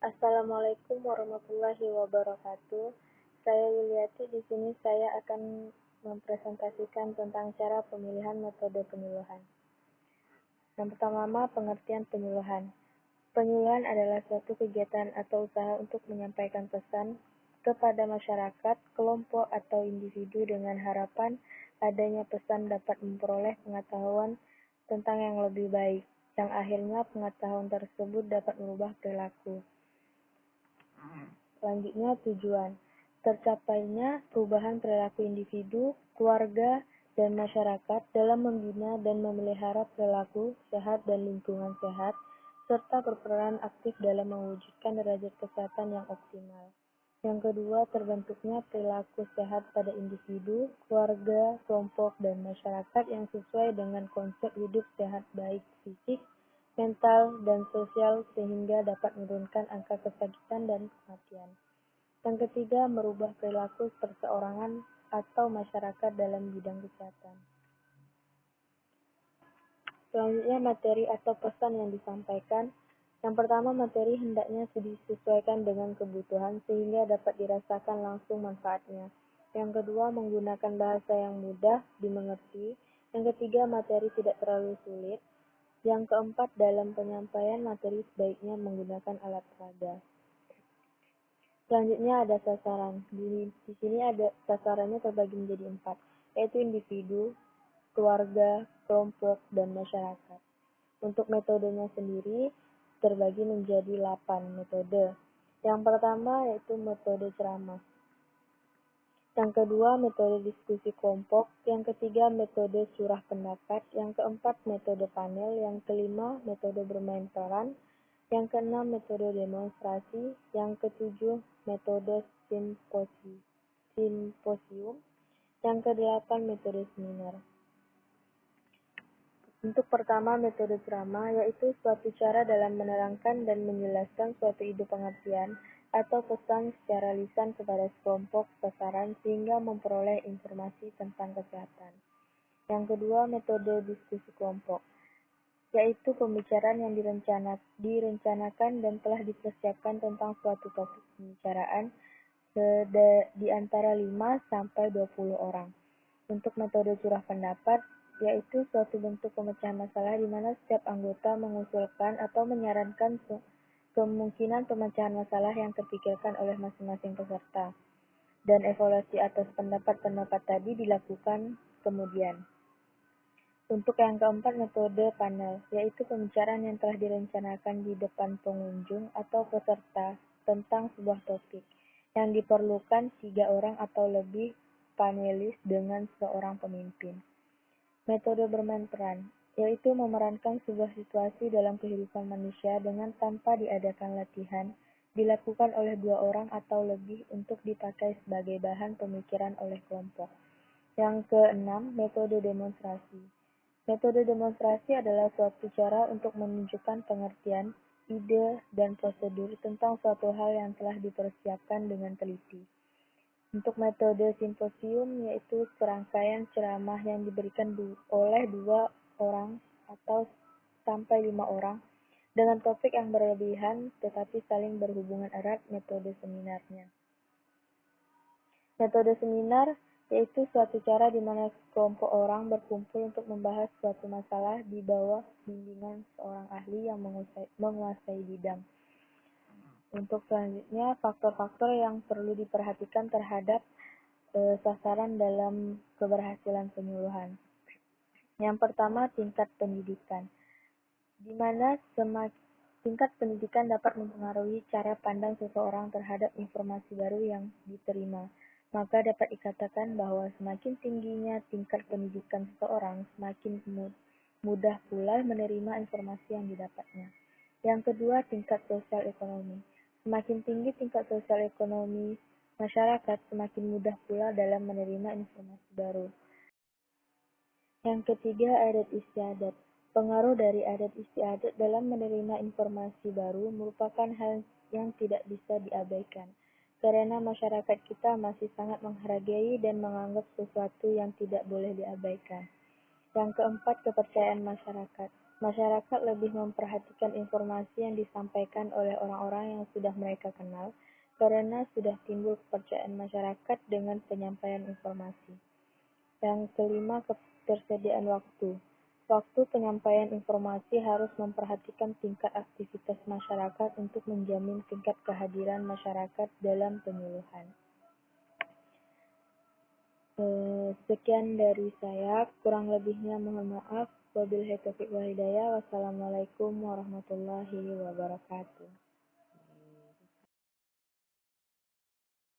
Assalamualaikum warahmatullahi wabarakatuh. Saya Yuliati. Di sini saya akan mempresentasikan tentang cara pemilihan metode penyuluhan. Yang pertama, pengertian penyuluhan. Penyuluhan adalah suatu kegiatan atau usaha untuk menyampaikan pesan kepada masyarakat, kelompok, atau individu dengan harapan adanya pesan dapat memperoleh pengetahuan tentang yang lebih baik, yang akhirnya pengetahuan tersebut dapat merubah perilaku. Selanjutnya, tujuan. Tercapainya perubahan perilaku individu, keluarga, dan masyarakat dalam membina dan memelihara perilaku sehat dan lingkungan sehat, serta berperan aktif dalam mewujudkan derajat kesehatan yang optimal. Yang kedua, terbentuknya perilaku sehat pada individu, keluarga, kelompok, dan masyarakat yang sesuai dengan konsep hidup sehat baik fisik, mental, dan sosial sehingga dapat menurunkan angka kesakitan dan kematian. Yang ketiga, merubah perilaku perseorangan atau masyarakat dalam bidang kesehatan. Selanjutnya, materi atau pesan yang disampaikan. Yang pertama, materi hendaknya disesuaikan dengan kebutuhan sehingga dapat dirasakan langsung manfaatnya. Yang kedua, menggunakan bahasa yang mudah dimengerti. Yang ketiga, materi tidak terlalu sulit. Yang keempat, dalam penyampaian materi sebaiknya menggunakan alat peraga. Selanjutnya ada sasaran. Di sini ada sasarannya terbagi menjadi 4, yaitu individu, keluarga, kelompok, dan masyarakat. Untuk metodenya sendiri terbagi menjadi 8 metode. Yang pertama yaitu metode ceramah. Yang kedua, metode diskusi kelompok. Yang ketiga, metode curah pendapat. Yang keempat, metode panel. Yang kelima, metode bermain peran. Yang keenam, metode demonstrasi. Yang ketujuh, metode simposium. Yang kedelapan, metode seminar. Untuk pertama, metode ceramah, yaitu suatu cara dalam menerangkan dan menjelaskan suatu ide pengertian atau pesan secara lisan kepada sekelompok sasaran sehingga memperoleh informasi tentang kesehatan. Yang kedua, metode diskusi kelompok, yaitu pembicaraan yang direncanakan dan telah dipersiapkan tentang suatu topik pembicaraan di antara 5 sampai 20 orang. Untuk metode curah pendapat, yaitu suatu bentuk pemecahan masalah di mana setiap anggota mengusulkan atau menyarankan kemungkinan pemecahan masalah yang terpikirkan oleh masing-masing peserta. Dan evaluasi atas pendapat-pendapat tadi dilakukan kemudian. Untuk yang keempat, metode panel, yaitu pembicaraan yang telah direncanakan di depan pengunjung atau peserta tentang sebuah topik, yang diperlukan 3 orang atau lebih panelis dengan seorang pemimpin. Metode bermain peran, yaitu memerankan sebuah situasi dalam kehidupan manusia dengan tanpa diadakan latihan, dilakukan oleh 2 orang atau lebih untuk dipakai sebagai bahan pemikiran oleh kelompok. Yang keenam, metode demonstrasi. Metode demonstrasi adalah suatu cara untuk menunjukkan pengertian, ide, dan prosedur tentang suatu hal yang telah dipersiapkan dengan teliti. Untuk metode simposium, yaitu serangkaian ceramah yang diberikan oleh 2 orang atau sampai 5 orang dengan topik yang berlebihan tetapi saling berhubungan erat. Metode seminarnya. Metode seminar yaitu suatu cara di mana sekelompok orang berkumpul untuk membahas suatu masalah di bawah bimbingan seorang ahli yang menguasai bidang. Untuk selanjutnya, faktor-faktor yang perlu diperhatikan terhadap sasaran dalam keberhasilan penyuluhan. Yang pertama, tingkat pendidikan, di mana tingkat pendidikan dapat mempengaruhi cara pandang seseorang terhadap informasi baru yang diterima. Maka dapat dikatakan bahwa semakin tingginya tingkat pendidikan seseorang, semakin mudah pula menerima informasi yang didapatnya. Yang kedua, tingkat sosial ekonomi. Semakin tinggi tingkat sosial ekonomi masyarakat, semakin mudah pula dalam menerima informasi baru. Yang ketiga, adat istiadat. Pengaruh dari adat istiadat dalam menerima informasi baru merupakan hal yang tidak bisa diabaikan, karena masyarakat kita masih sangat menghargai dan menganggap sesuatu yang tidak boleh diabaikan. Yang keempat, kepercayaan masyarakat. Masyarakat lebih memperhatikan informasi yang disampaikan oleh orang-orang yang sudah mereka kenal, karena sudah timbul kepercayaan masyarakat dengan penyampaian informasi. Yang kelima, ketersediaan waktu. Waktu penyampaian informasi harus memperhatikan tingkat aktivitas masyarakat untuk menjamin tingkat kehadiran masyarakat dalam penyuluhan. Sekian dari saya, kurang lebihnya mohon maaf. Wabillahi taufiq wal hidayah. Wassalamualaikum warahmatullahi wabarakatuh.